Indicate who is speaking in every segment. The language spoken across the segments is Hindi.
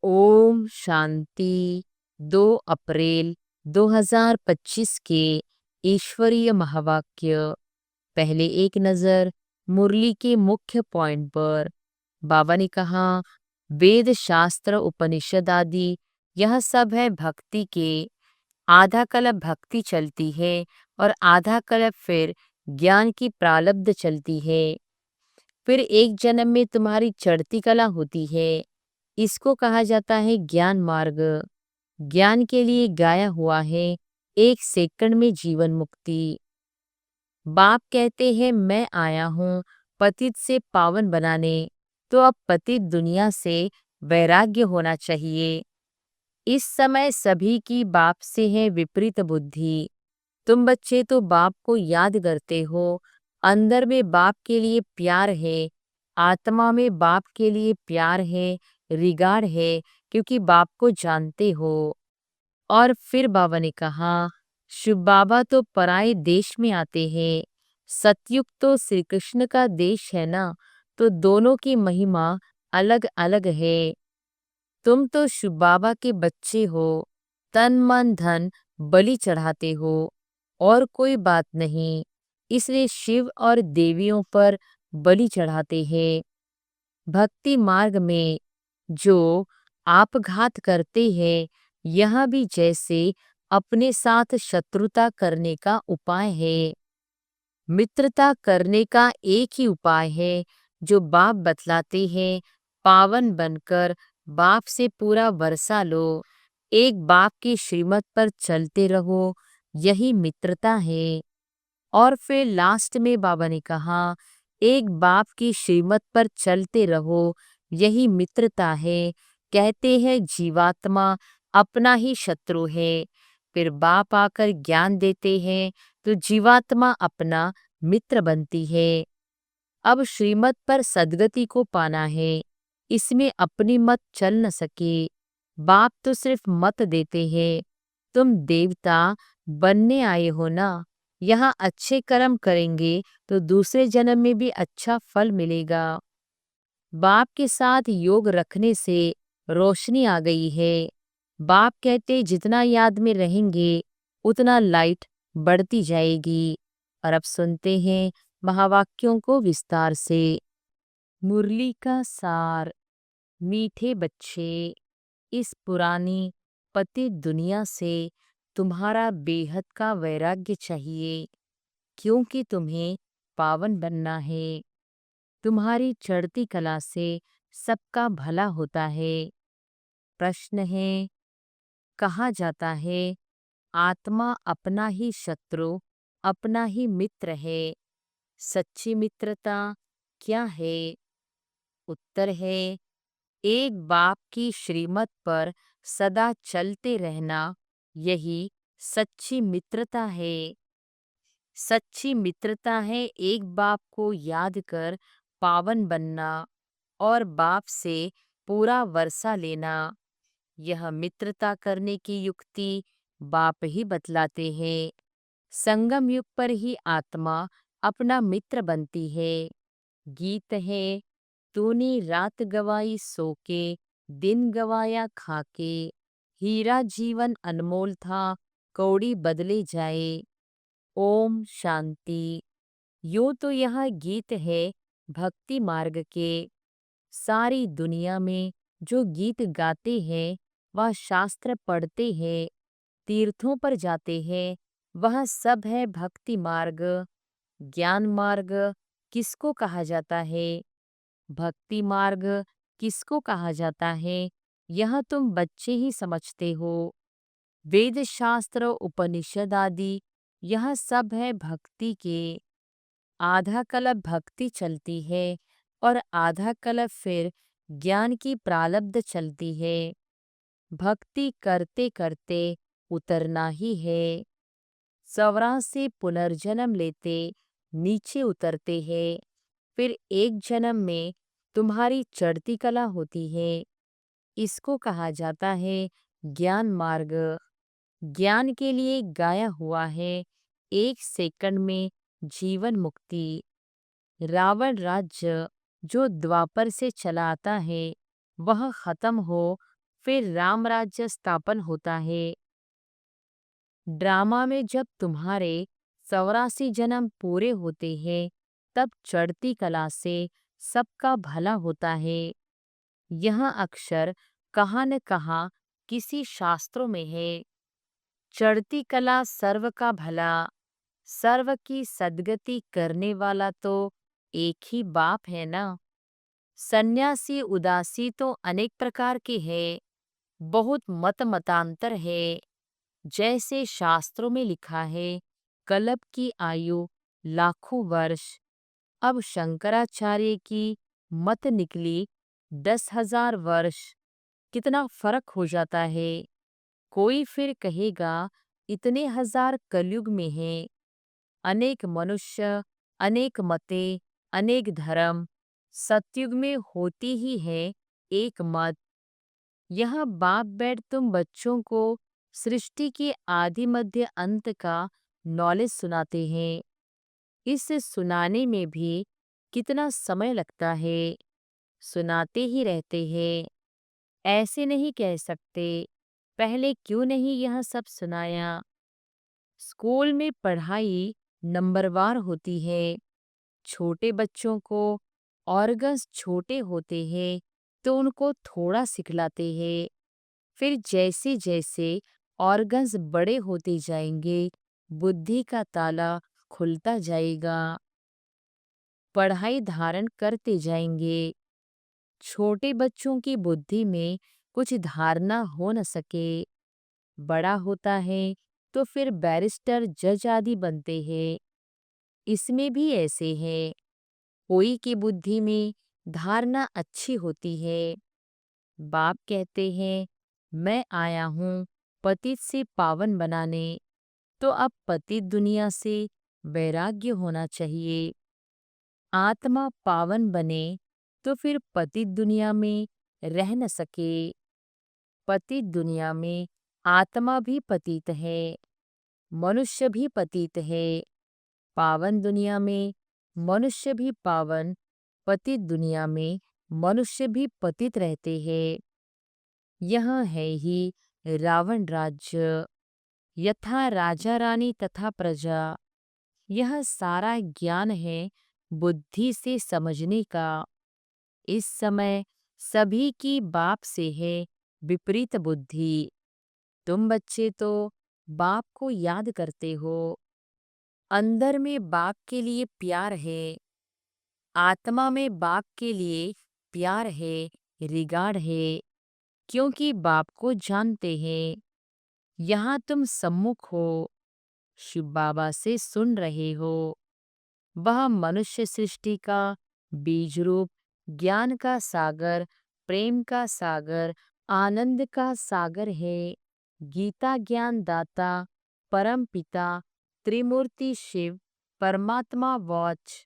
Speaker 1: ओम शांति। 2 अप्रैल 2025 के ईश्वरीय महावाक्य। पहले एक नजर मुरली के मुख्य पॉइंट पर। बाबा ने कहा, वेद शास्त्र उपनिषद आदि यह सब है भक्ति के। आधा कल्प भक्ति चलती है और आधा कल्प फिर ज्ञान की प्रारब्ध चलती है। फिर एक जन्म में तुम्हारी चढ़ती कला होती है। इसको कहा जाता है ज्ञान मार्ग। ज्ञान के लिए गाया हुआ है 1 सेकंड में जीवन मुक्ति। बाप कहते हैं मैं आया हूँ पतित से पावन बनाने, तो अब पतित दुनिया से वैराग्य होना चाहिए। इस समय सभी की बाप से है विपरीत बुद्धि। तुम बच्चे तो बाप को याद करते हो, अंदर में बाप के लिए प्यार है, आत्मा में बाप के लिए प्यार है, रिगार्ड है, क्योंकि बाप को जानते हो। और फिर बाबा ने कहा, शिव बाबा तो पराये देश में आते हैं। सतयुग तो श्री कृष्ण का देश है ना, तो दोनों की महिमा अलग अलग है। तुम तो शिव बाबा के बच्चे हो, तन मन धन बलि चढ़ाते हो, और कोई बात नहीं, इसलिए शिव और देवियों पर बलि चढ़ाते हैं। भक्ति मार्ग में जो आपघात करते हैं, यह भी जैसे अपने साथ शत्रुता करने का उपाय है। मित्रता करने का एक ही उपाय है जो बाप बतलाते हैं, पावन बनकर बाप से पूरा वर्षा लो, एक बाप की श्रीमत पर चलते रहो, यही मित्रता है। और फिर लास्ट में बाबा ने कहा, एक बाप की श्रीमत पर चलते रहो, यही मित्रता है। कहते हैं जीवात्मा अपना ही शत्रु है। फिर बाप आकर ज्ञान देते हैं तो जीवात्मा अपना मित्र बनती है। अब श्रीमत पर सद्गति को पाना है, इसमें अपनी मत चल न सके। बाप तो सिर्फ मत देते हैं। तुम देवता बनने आए हो ना, यहाँ अच्छे कर्म करेंगे तो दूसरे जन्म में भी अच्छा फल मिलेगा। बाप के साथ योग रखने से रोशनी आ गई है। बाप कहते जितना याद में रहेंगे उतना लाइट बढ़ती जाएगी। और अब सुनते हैं महावाक्यों को विस्तार से। मुरली का सार। मीठे बच्चे, इस पुरानी पतित दुनिया से तुम्हारा बेहद का वैराग्य चाहिए, क्योंकि तुम्हें पावन बनना है। तुम्हारी चढ़ती कला से सबका भला होता है। प्रश्न है, कहा जाता है आत्मा अपना ही शत्रु अपना ही मित्र है। सच्ची मित्रता क्या है? उत्तर है, एक बाप की श्रीमत पर सदा चलते रहना, यही सच्ची मित्रता है। सच्ची मित्रता है एक बाप को याद कर पावन बनना और बाप से पूरा वर्षा लेना। यह मित्रता करने की युक्ति बाप ही बतलाते हैं। संगम युग पर ही आत्मा अपना मित्र बनती है। गीत है, तूने रात गवाई सो के, दिन गवाया खाके, हीरा जीवन अनमोल था, कौड़ी बदले जाए। ओम शांति। यूं तो यह गीत है भक्ति मार्ग के। सारी दुनिया में जो गीत गाते हैं, वह शास्त्र पढ़ते हैं, तीर्थों पर जाते हैं, वह सब है भक्ति मार्ग। ज्ञान मार्ग किसको कहा जाता है? भक्ति मार्ग किसको कहा जाता है? यह तुम बच्चे ही समझते हो। वेद शास्त्र उपनिषद आदि यह सब है भक्ति के। आधा कल्प भक्ति चलती है और आधा कल्प फिर ज्ञान की प्रारब्ध चलती है। भक्ति करते करते उतरना ही है। सवरा से पुनर्जन्म लेते नीचे उतरते हैं। फिर एक जन्म में तुम्हारी चढ़ती कला होती है। इसको कहा जाता है ज्ञान मार्ग। ज्ञान के लिए गाया हुआ है 1 सेकंड में जीवन मुक्ति। रावण राज्य जो द्वापर से चला आता है, वह खत्म हो फिर राम राज्य स्थापन होता है। ड्रामा में जब तुम्हारे 84 जन्म पूरे होते हैं, तब चढ़ती कला से सबका भला होता है। यह अक्षर कहाँ न कहाँ किसी शास्त्रों में है। चढ़ती कला सर्व का भला, सर्व की सद्गति करने वाला तो एक ही बाप है ना। सन्यासी उदासी तो अनेक प्रकार के हैं, बहुत मत मतांतर है। जैसे शास्त्रों में लिखा है, कल्प की आयु लाखों वर्ष। अब शंकराचार्य की मत निकली 10,000 वर्ष। कितना फर्क हो जाता है। कोई फिर कहेगा इतने हजार कलयुग में हैं, अनेक मनुष्य, अनेक मतें, अनेक धर्म। सतयुग में होती ही है एक मत। यह बाप बैठ तुम बच्चों को सृष्टि के आदि मध्य अंत का नॉलेज सुनाते हैं। इस सुनाने में भी कितना समय लगता है। सुनाते ही रहते हैं। ऐसे नहीं कह सकते पहले क्यों नहीं यह सब सुनाया। स्कूल में पढ़ाई नंबरवार होती है। छोटे बच्चों को ऑर्गन्स छोटे होते हैं तो उनको थोड़ा सिखलाते हैं। फिर जैसे जैसे ऑर्गन्स बड़े होते जाएंगे, बुद्धि का ताला खुलता जाएगा। पढ़ाई धारण करते जाएंगे। छोटे बच्चों की बुद्धि में कुछ धारणा हो न सके। बड़ा होता है तो फिर बैरिस्टर जज आदि बनते हैं। इसमें भी ऐसे है। कोई की बुद्धि में धारणा अच्छी होती है। बाप कहते हैं, मैं आया हूँ पतित से पावन बनाने। तो अब पतित दुनिया से वैराग्य होना चाहिए। आत्मा पावन बने तो फिर पतित दुनिया में रह न सके। पतित दुनिया में आत्मा भी पतित है, मनुष्य भी पतित है। पावन दुनिया में मनुष्य भी पावन, पतित दुनिया में मनुष्य भी पतित रहते हैं। यह है ही रावण राज्य। यथा राजा रानी तथा प्रजा। यह सारा ज्ञान है बुद्धि से समझने का। इस समय सभी की बाप से है विपरीत बुद्धि। तुम बच्चे तो बाप को याद करते हो। अंदर में बाप के लिए प्यार है। आत्मा में बाप के लिए प्यार है, रिगार्ड है, क्योंकि बाप को जानते हैं। यहाँ तुम सम्मुख हो, शिव बाबा से सुन रहे हो। वह मनुष्य सृष्टि का बीज रूप, ज्ञान का सागर, प्रेम का सागर, आनंद का सागर है। गीता ज्ञान दाता, परम पिता, त्रिमूर्ति शिव, परमात्मा वॉच।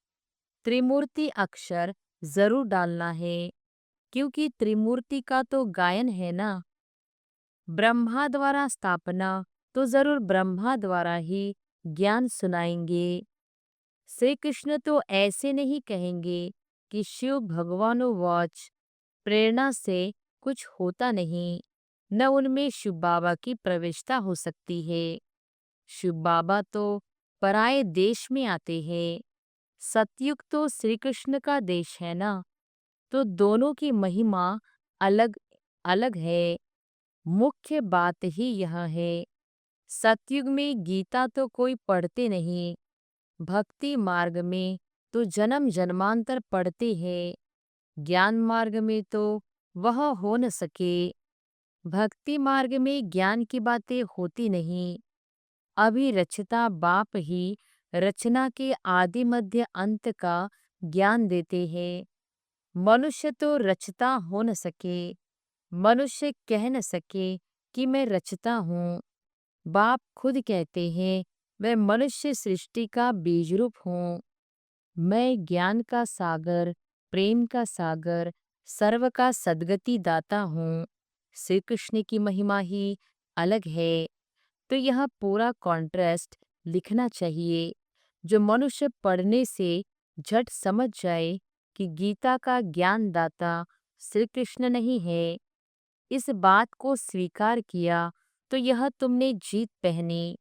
Speaker 1: त्रिमूर्ति अक्षर जरूर डालना है, क्योंकि त्रिमूर्ति का तो गायन है ना। ब्रह्मा द्वारा स्थापना, तो जरूर ब्रह्मा द्वारा ही ज्ञान सुनाएंगे। श्री कृष्ण तो ऐसे नहीं कहेंगे कि शिव भगवानो वॉच। प्रेरणा से कुछ होता नहीं, न उनमें शिव बाबा की प्रविष्टता हो सकती है। शिव बाबा तो पराये देश में आते हैं। सतयुग तो श्री कृष्ण का देश है ना, तो दोनों की महिमा अलग अलग है। मुख्य बात ही यह है। सतयुग में गीता तो कोई पढ़ते नहीं। भक्ति मार्ग में तो जन्म जन्मांतर पढ़ते हैं। ज्ञान मार्ग में तो वह हो न सके। भक्ति मार्ग में ज्ञान की बातें होती नहीं। अभी रचता बाप ही रचना के आदि मध्य अंत का ज्ञान देते हैं। मनुष्य तो रचता हो न सके। मनुष्य कह न सके कि मैं रचता हूँ। बाप खुद कहते हैं, मैं मनुष्य सृष्टि का बीज रूप हूँ। मैं ज्ञान का सागर, प्रेम का सागर, सर्व का सद्गति दाता हूँ। श्री कृष्ण की महिमा ही अलग है। तो यह पूरा कॉन्ट्रास्ट लिखना चाहिए, जो मनुष्य पढ़ने से झट समझ जाए कि गीता का ज्ञान दाता श्री कृष्ण नहीं है। इस बात को स्वीकार किया तो यह तुमने जीत पहनी।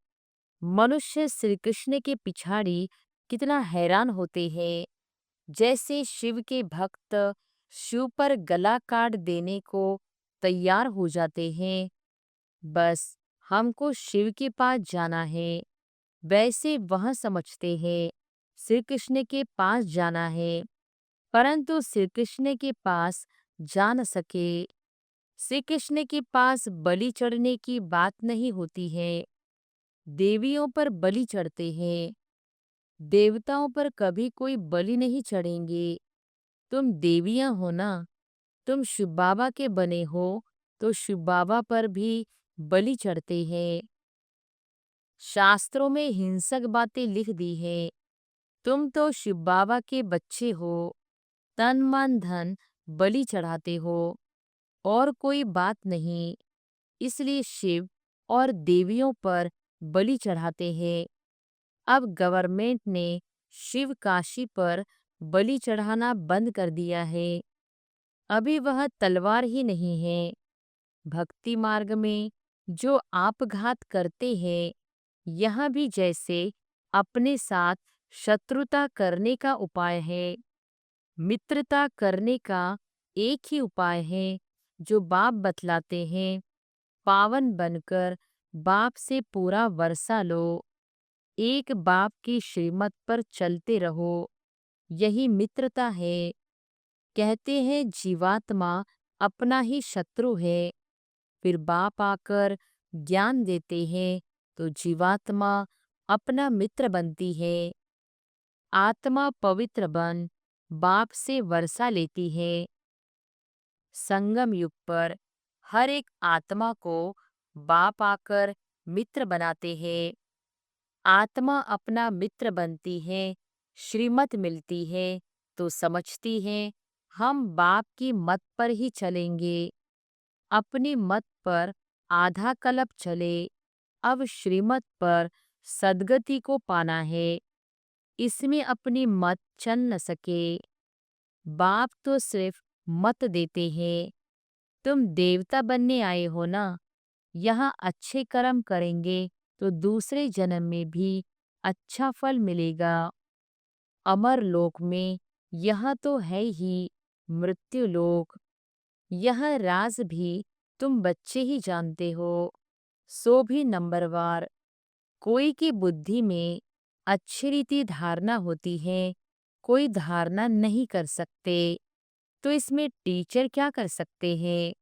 Speaker 1: मनुष्य श्री कृष्ण के पिछाड़ी कितना हैरान होते हैं। जैसे शिव के भक्त शिव पर गला काट देने को तैयार हो जाते हैं। बस हमको शिव के पास जाना है, वैसे वह समझते हैं श्री कृष्ण के पास जाना है, परंतु श्री कृष्ण के पास जा न सके। श्री कृष्ण के पास बलि चढ़ने की बात नहीं होती है। देवियों पर बलि चढ़ते हैं, देवताओं पर कभी कोई बलि नहीं चढ़ेंगे। तुम देवियां हो ना, तुम शिव बाबा के बने हो, तो शिव बाबा पर भी बलि चढ़ते हैं। शास्त्रों में हिंसक बातें लिख दी है। तुम तो शिव बाबा के बच्चे हो, तन मन धन बलि चढ़ाते हो, और कोई बात नहीं। इसलिए शिव और देवियों पर बलि चढ़ाते हैं। अब गवर्नमेंट ने शिव काशी पर बलि चढ़ाना बंद कर दिया है। अभी वह तलवार ही नहीं है। भक्ति मार्ग में जो आपघात करते हैं, यह भी जैसे अपने साथ शत्रुता करने का उपाय है। मित्रता करने का एक ही उपाय है जो बाप बतलाते हैं। पावन बनकर बाप से पूरा वर्षा लो, एक बाप की श्रीमत पर चलते रहो, यही मित्रता है। कहते हैं जीवात्मा अपना ही शत्रु है, फिर बाप आकर ज्ञान देते हैं तो जीवात्मा अपना मित्र बनती है। आत्मा पवित्र बन बाप से वर्षा लेती है। संगम युग पर हर एक आत्मा को बाप आकर मित्र बनाते हैं। आत्मा अपना मित्र बनती है, श्रीमत मिलती है तो समझती है हम बाप की मत पर ही चलेंगे। अपनी मत पर आधा कल्प चले, अब श्रीमत पर सद्गति को पाना है। इसमें अपनी मत चल न सके। बाप तो सिर्फ मत देते हैं। तुम देवता बनने आए हो ना, यहाँ अच्छे कर्म करेंगे तो दूसरे जन्म में भी अच्छा फल मिलेगा। अमर लोक में यह तो है ही मृत्यु लोक। यह राज भी तुम बच्चे ही जानते हो, सो भी नंबरवार। कोई की बुद्धि में अच्छी रीति धारणा होती है, कोई धारणा नहीं कर सकते, तो इसमें टीचर क्या कर सकते हैं?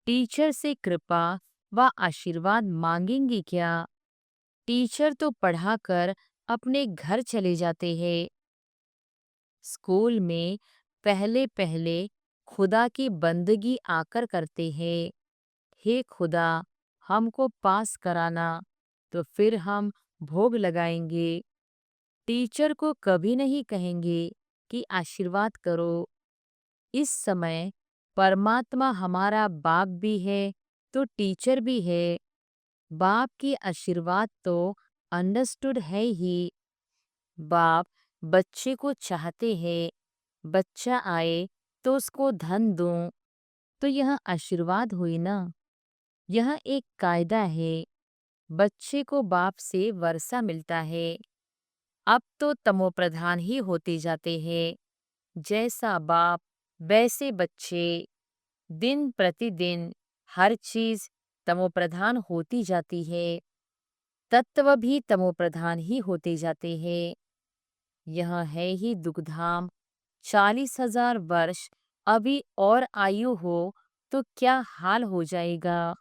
Speaker 1: टीचर से कृपा व आशीर्वाद मांगेंगे क्या? टीचर तो पढ़ाकर अपने घर चले जाते हैं। स्कूल में पहले पहले खुदा की बंदगी आकर करते हैं। हे खुदा, हमको पास कराना, तो फिर हम भोग लगाएंगे। टीचर को कभी नहीं कहेंगे कि आशीर्वाद करो। इस समय परमात्मा हमारा बाप भी है तो टीचर भी है। बाप की आशीर्वाद तो अंडरस्टूड है ही। बाप बच्चे को चाहते हैं, बच्चा आए तो उसको धन दूं, तो यह आशीर्वाद हुई ना। यह एक कायदा है। बच्चे को बाप से वर्षा मिलता है। अब तो तमोप्रधान ही होते जाते हैं। जैसा बाप वैसे बच्चे। दिन प्रतिदिन हर चीज तमोप्रधान होती जाती है। तत्व भी तमोप्रधान ही होते जाते हैं। यह है ही दुखधाम। 40,000 वर्ष अभी और आयु हो तो क्या हाल हो जाएगा।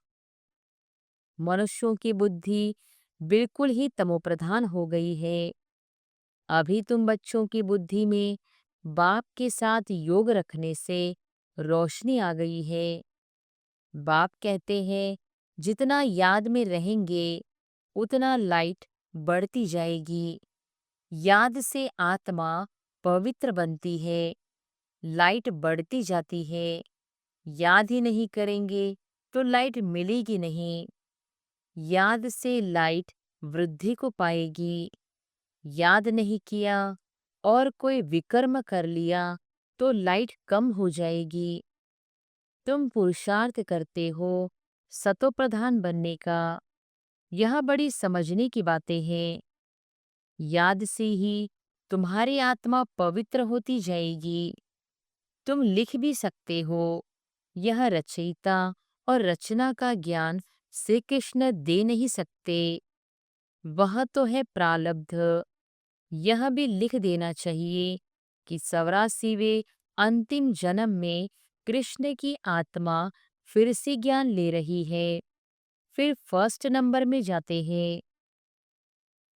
Speaker 1: मनुष्यों की बुद्धि बिल्कुल ही तमोप्रधान हो गई है। अभी तुम बच्चों की बुद्धि में बाप के साथ योग रखने से रोशनी आ गई है। बाप कहते हैं जितना याद में रहेंगे उतना लाइट बढ़ती जाएगी। याद से आत्मा पवित्र बनती है, लाइट बढ़ती जाती है। याद ही नहीं करेंगे तो लाइट मिलेगी नहीं। याद से लाइट वृद्धि को पाएगी। याद नहीं किया और कोई विकर्म कर लिया तो लाइट कम हो जाएगी। तुम पुरुषार्थ करते हो सतो प्रधान बनने का। यह बड़ी समझने की बातें हैं। याद से ही तुम्हारी आत्मा पवित्र होती जाएगी। तुम लिख भी सकते हो। यह रचयिता और रचना का ज्ञान श्री कृष्ण दे नहीं सकते। वह तो है प्रारब्ध। यह भी लिख देना चाहिए कि 84वें अंतिम जन्म में कृष्ण की आत्मा फिर से ज्ञान ले रही है। फिर फर्स्ट नंबर में जाते हैं।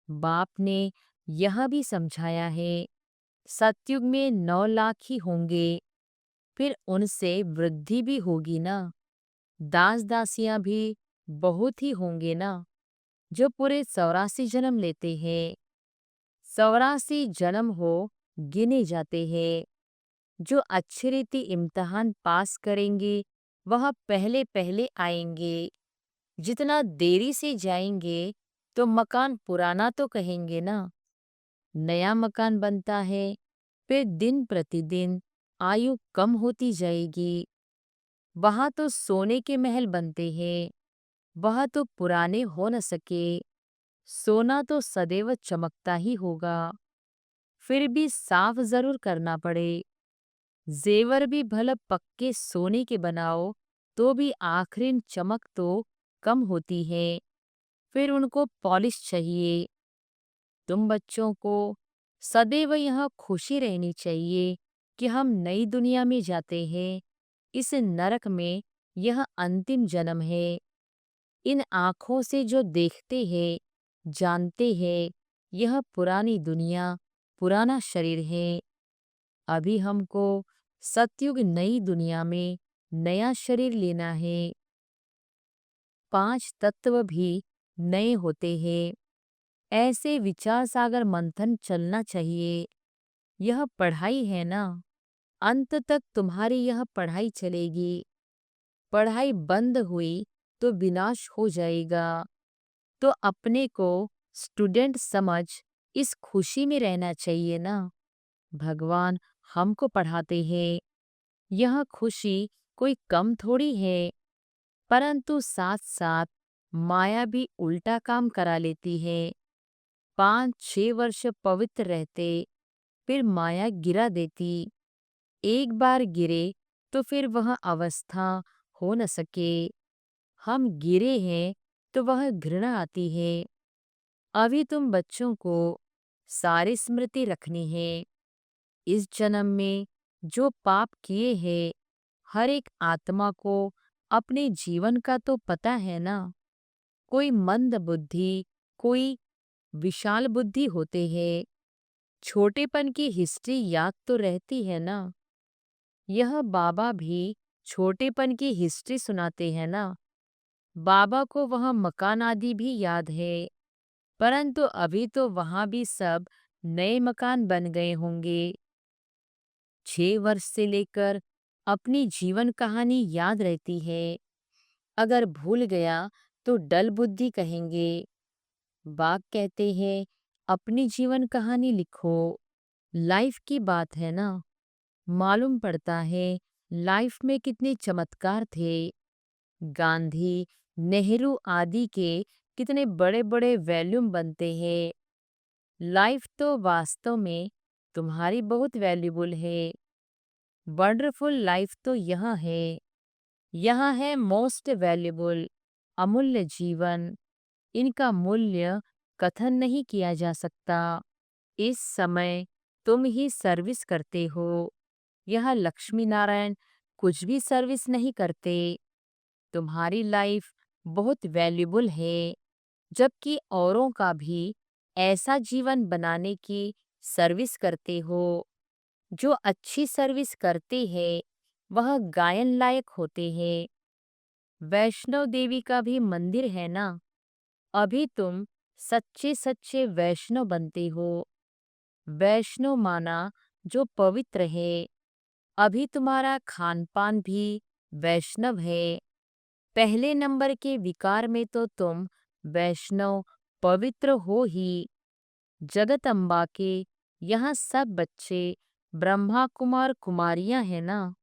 Speaker 1: बाप ने यह भी समझाया है, सतयुग में 9 लाख ही होंगे। फिर उनसे वृद्धि भी होगी ना। दास दासियां भी बहुत ही होंगे ना, जो पूरे 84 जन्म लेते हैं। 84 जन्म हो गिने जाते हैं। जो अच्छी रीति इम्तिहान पास करेंगे वह पहले पहले आएंगे। जितना देरी से जाएंगे तो मकान पुराना तो कहेंगे ना। नया मकान बनता है, फिर दिन प्रतिदिन आयु कम होती जाएगी। वहां तो सोने के महल बनते हैं। वह तो पुराने हो न सके। सोना तो सदैव चमकता ही होगा। फिर भी साफ जरूर करना पड़े। जेवर भी भले पक्के सोने के बनाओ तो भी आखिरी चमक तो कम होती है। फिर उनको पॉलिश चाहिए। तुम बच्चों को सदैव यह खुशी रहनी चाहिए कि हम नई दुनिया में जाते हैं। इस नरक में यह अंतिम जन्म है। इन आँखों से जो देखते हैं, जानते हैं, यह पुरानी दुनिया, पुराना शरीर है। अभी हमको सतयुग नई दुनिया में नया शरीर लेना है। 5 तत्व भी नए होते हैं। ऐसे विचार सागर मंथन चलना चाहिए। यह पढ़ाई है ना। अंत तक तुम्हारी यह पढ़ाई चलेगी। पढ़ाई बंद हुई तो विनाश हो जाएगा। तो अपने को स्टूडेंट समझ इस खुशी में रहना चाहिए ना। भगवान हमको पढ़ाते हैं। यह खुशी कोई कम थोड़ी है। परंतु साथ साथ माया भी उल्टा काम करा लेती है। 5-6 वर्ष पवित्र रहते, फिर माया गिरा देती। एक बार गिरे तो फिर वह अवस्था हो न सके। हम गिरे हैं तो वह घृणा आती है। अभी तुम बच्चों को सारी स्मृति रखनी है। इस जन्म में जो पाप किए हैं, हर एक आत्मा को अपने जीवन का तो पता है ना। कोई मंद बुद्धि, कोई विशाल बुद्धि होते हैं। छोटेपन की हिस्ट्री याद तो रहती है ना। यह बाबा भी छोटेपन की हिस्ट्री सुनाते हैं ना। बाबा को वह मकान आदि भी याद है। परंतु अभी तो वहां भी सब नए मकान बन गए होंगे। 6 वर्ष से लेकर अपनी जीवन कहानी याद रहती है। अगर भूल गया तो डल बुद्धि कहेंगे। बाग कहते हैं अपनी जीवन कहानी लिखो। लाइफ की बात है ना। मालूम पड़ता है लाइफ में कितने चमत्कार थे। गांधी, नेहरू आदि के कितने बड़े बड़े वैल्यूम बनते हैं। लाइफ तो वास्तव में तुम्हारी बहुत वैल्यूबल है। वंडरफुल लाइफ तो यह है। यह है मोस्ट वैल्यूबल, अमूल्य जीवन। इनका मूल्य कथन नहीं किया जा सकता। इस समय तुम ही सर्विस करते हो। यह लक्ष्मी नारायण कुछ भी सर्विस नहीं करते। तुम्हारी लाइफ बहुत वैल्यूबल है। जबकि औरों का भी ऐसा जीवन बनाने की सर्विस करते हो। जो अच्छी सर्विस करते हैं वह गायन लायक होते हैं। वैष्णव देवी का भी मंदिर है ना। अभी तुम सच्चे सच्चे वैष्णव बनते हो। वैष्णव माना जो पवित्र है। अभी तुम्हारा खान पान भी वैष्णव है। पहले नंबर के विकार में तो तुम वैष्णव पवित्र हो ही। जगदम्बा के यहाँ सब बच्चे ब्रह्मा कुमार कुमारियां हैं ना।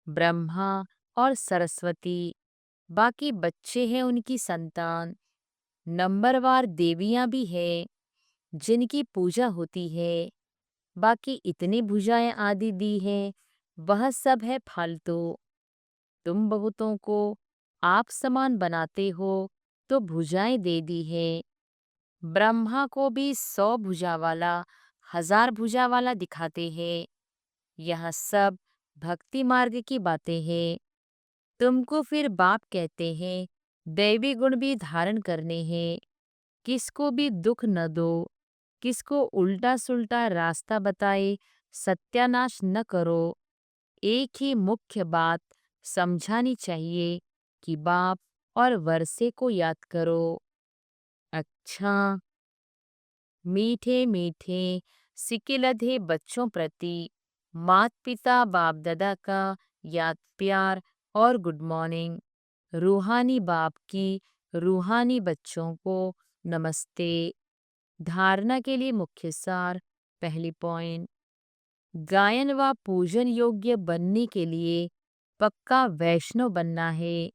Speaker 1: ब्रह्मा और सरस्वती, बाकी बच्चे हैं उनकी संतान। नंबरवार देवियां भी है जिनकी पूजा होती है, बाकी इतनी भुजाएं आदि दी हैं, वह सब है फालतू। तुम बहुतों को आप समान बनाते हो तो भुजाएं दे दी है। ब्रह्मा को भी 100 भुजा वाला, 1000 भुजा वाला दिखाते हैं। यह सब भक्ति मार्ग की बातें हैं। तुमको फिर बाप कहते हैं, दैवी गुण भी धारण करने हैं। किसको भी दुख न दो, किसको उल्टा सुल्टा रास्ता बताए सत्यानाश न करो। एक ही मुख्य बात समझानी चाहिए कि बाप और वर्षे को याद करो। अच्छा, मीठे मीठे सिकिलधे बच्चों प्रति मात पिता बाप दादा का याद प्यार और गुड मॉर्निंग। रूहानी बाप की रूहानी बच्चों को नमस्ते। धारणा के लिए मुख्य सार। पहली पॉइंट, गायन व पूजन योग्य बनने के लिए पक्का वैष्णव बनना है।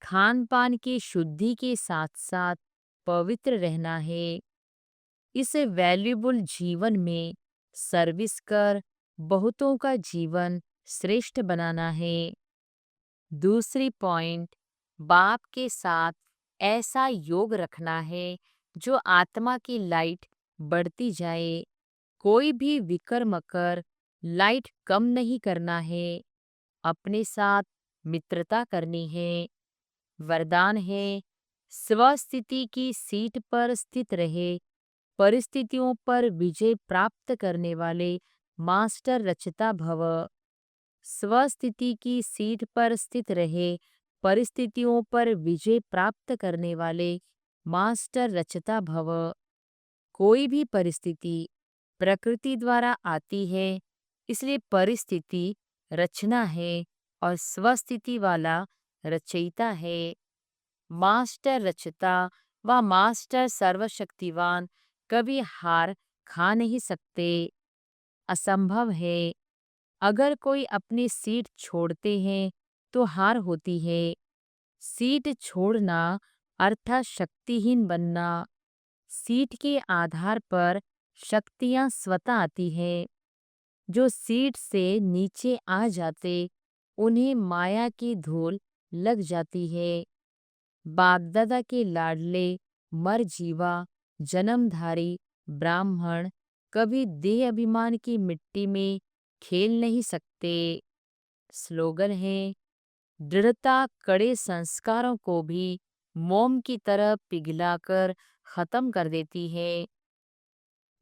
Speaker 1: खान पान की शुद्धि के साथ साथ पवित्र रहना है। इस वैल्यूबल जीवन में सर्विस कर बहुतों का जीवन श्रेष्ठ बनाना है। दूसरी पॉइंट, बाप के साथ ऐसा योग रखना है जो आत्मा की लाइट बढ़ती जाए। कोई भी विकर्म कर लाइट कम नहीं करना है। अपने साथ मित्रता करनी है। वरदान है, स्वस्थिति की सीट पर स्थित रहे, परिस्थितियों पर विजय प्राप्त करने वाले मास्टर रचता भव। स्वस्थिति की सीट पर स्थित रहे, परिस्थितियों पर विजय प्राप्त करने वाले मास्टर रचता भव। कोई भी परिस्थिति प्रकृति द्वारा आती है, इसलिए परिस्थिति रचना है और स्वस्थिति वाला रचयिता है। मास्टर रचता व मास्टर सर्वशक्तिवान कभी हार खा नहीं सकते। असंभव है। अगर कोई अपनी सीट छोड़ते हैं तो हार होती है। सीट छोड़ना अर्थात शक्तिहीन बनना। सीट के आधार पर शक्तियां स्वतः आती हैं। जो सीट से नीचे आ जाते उन्हें माया की धूल लग जाती है। बागदादा के लाडले मरजीवा जन्मधारी ब्राह्मण कभी देह अभिमान की मिट्टी में खेल नहीं सकते। स्लोगन है, दृढ़ता कड़े संस्कारों को भी मोम की तरह पिघलाकर खत्म कर देती है।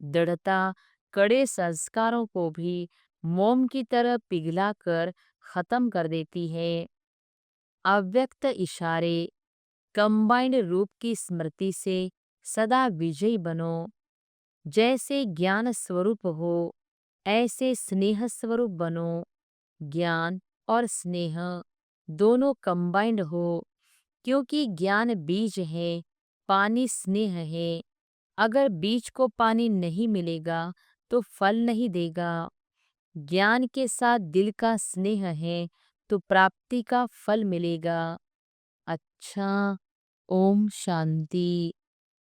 Speaker 1: दृढ़ता कड़े संस्कारों को भी मोम की तरह पिघलाकर खत्म कर देती है। अव्यक्त इशारे कंबाइंड रूप की स्मृति से सदा विजयी बनो। जैसे ज्ञान स्वरूप हो ऐसे स्नेह स्वरूप बनो। ज्ञान और स्नेह दोनों कंबाइंड हो, क्योंकि ज्ञान बीज है, पानी स्नेह है। अगर बीज को पानी नहीं मिलेगा तो फल नहीं देगा। ज्ञान के साथ दिल का स्नेह है तो प्राप्ति का फल मिलेगा। अच्छा, ओम शांति।